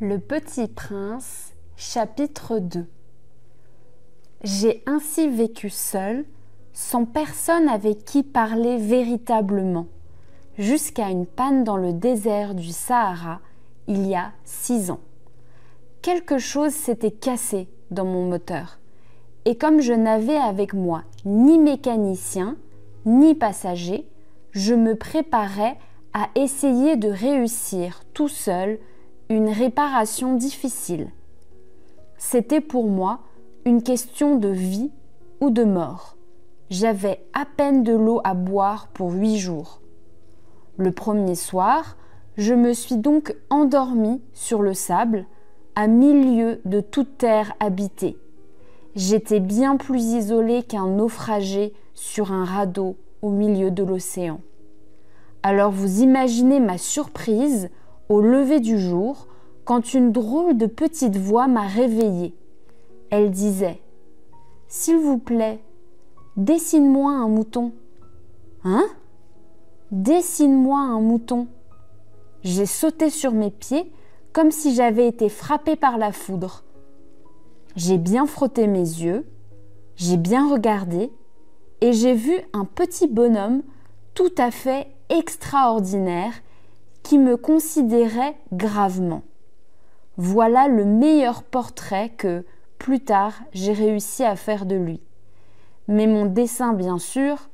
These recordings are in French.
Le Petit Prince, chapitre 2. J'ai ainsi vécu seul, sans personne avec qui parler véritablement, jusqu'à une panne dans le désert du Sahara, il y a 6 ans. Quelque chose s'était cassé dans mon moteur, et comme je n'avais avec moi ni mécanicien, ni passager, je me préparais à essayer de réussir tout seul une réparation difficile. C'était pour moi une question de vie ou de mort. J'avais à peine de l'eau à boire pour 8 jours. Le premier soir, je me suis donc endormie sur le sable, à milieu de toute terre habitée. J'étais bien plus isolée qu'un naufragé sur un radeau au milieu de l'océan. Alors vous imaginez ma surprise au lever du jour quand une drôle de petite voix m'a réveillée. Elle disait « S'il vous plaît, dessine-moi un mouton. » « Hein ? Dessine-moi un mouton. » J'ai sauté sur mes pieds comme si j'avais été frappée par la foudre. J'ai bien frotté mes yeux, j'ai bien regardé et j'ai vu un petit bonhomme tout à fait extraordinaire qui me considérait gravement. Voilà le meilleur portrait que, plus tard, j'ai réussi à faire de lui. Mais mon dessin, bien sûr,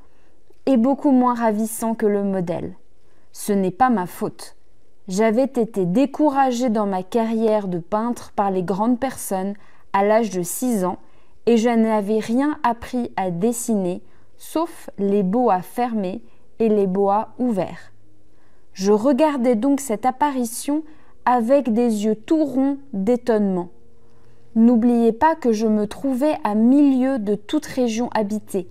est beaucoup moins ravissant que le modèle. Ce n'est pas ma faute. J'avais été découragée dans ma carrière de peintre par les grandes personnes à l'âge de 6 ans et je n'avais rien appris à dessiner sauf les boas fermés et les boas ouverts. Je regardais donc cette apparition avec des yeux tout ronds d'étonnement. N'oubliez pas que je me trouvais à milieu de toute région habitée.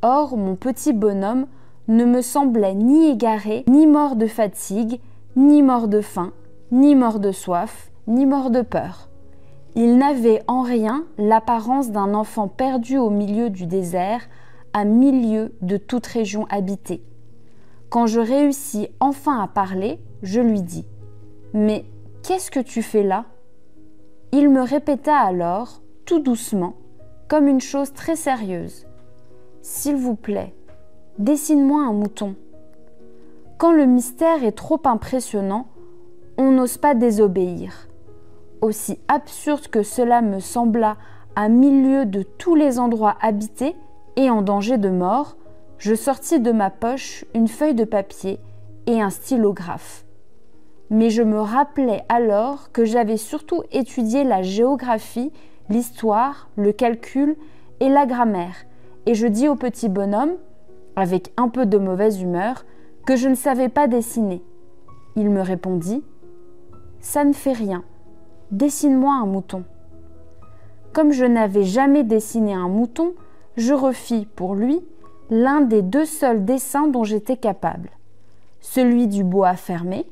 Or, mon petit bonhomme ne me semblait ni égaré, ni mort de fatigue, ni mort de faim, ni mort de soif, ni mort de peur. Il n'avait en rien l'apparence d'un enfant perdu au milieu du désert, à milieu de toute région habitée. Quand je réussis enfin à parler, je lui dis « Mais qu'est-ce que tu fais là ?» Il me répéta alors, tout doucement, comme une chose très sérieuse « S'il vous plaît, dessine-moi un mouton. » Quand le mystère est trop impressionnant, on n'ose pas désobéir. Aussi absurde que cela me sembla à milieu de tous les endroits habités et en danger de mort, je sortis de ma poche une feuille de papier et un stylographe. Mais je me rappelais alors que j'avais surtout étudié la géographie, l'histoire, le calcul et la grammaire, et je dis au petit bonhomme, avec un peu de mauvaise humeur, que je ne savais pas dessiner. Il me répondit « Ça ne fait rien, dessine-moi un mouton. » Comme je n'avais jamais dessiné un mouton, je refis pour lui l'un des 2 seuls dessins dont j'étais capable, celui du boa fermé,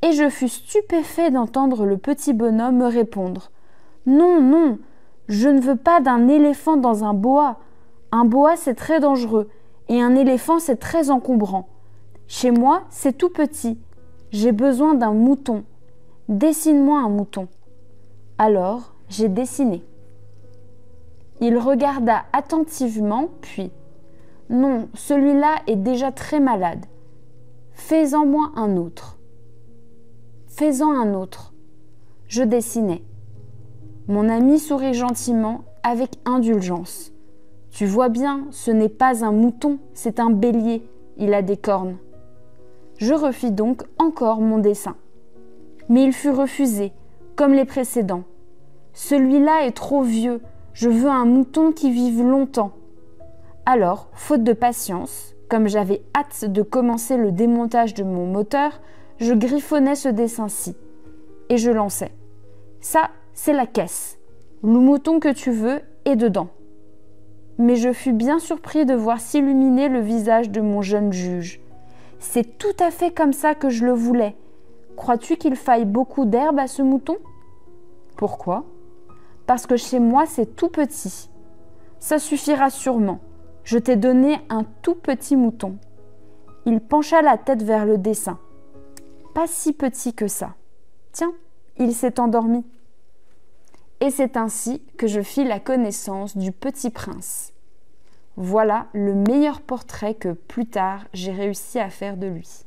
et je fus stupéfait d'entendre le petit bonhomme me répondre « Non, non, je ne veux pas d'un éléphant dans un boa. Un boa, c'est très dangereux, et un éléphant, c'est très encombrant. Chez moi, c'est tout petit. J'ai besoin d'un mouton. Dessine-moi un mouton. » Alors, j'ai dessiné. Il regarda attentivement, puis « Non, celui-là est déjà très malade. Fais-en moi un autre. » Fais-en un autre. Je dessinai. Mon ami sourit gentiment, avec indulgence. « Tu vois bien, ce n'est pas un mouton, c'est un bélier. Il a des cornes. » Je refis donc encore mon dessin. Mais il fut refusé, comme les précédents. « Celui-là est trop vieux. Je veux un mouton qui vive longtemps. » Alors, faute de patience, comme j'avais hâte de commencer le démontage de mon moteur, je griffonnais ce dessin-ci. Et je lançais. « Ça, c'est la caisse. Le mouton que tu veux est dedans. » Mais je fus bien surpris de voir s'illuminer le visage de mon jeune juge. « C'est tout à fait comme ça que je le voulais. Crois-tu qu'il faille beaucoup d'herbe à ce mouton ? » ?»« Pourquoi ? » ?»« Parce que chez moi, c'est tout petit. »« Ça suffira sûrement. Je t'ai donné un tout petit mouton. » Il pencha la tête vers le dessin. « Pas si petit que ça. Tiens, il s'est endormi. Et c'est ainsi que je fis la connaissance du petit prince. Voilà le meilleur portrait que plus tard j'ai réussi à faire de lui.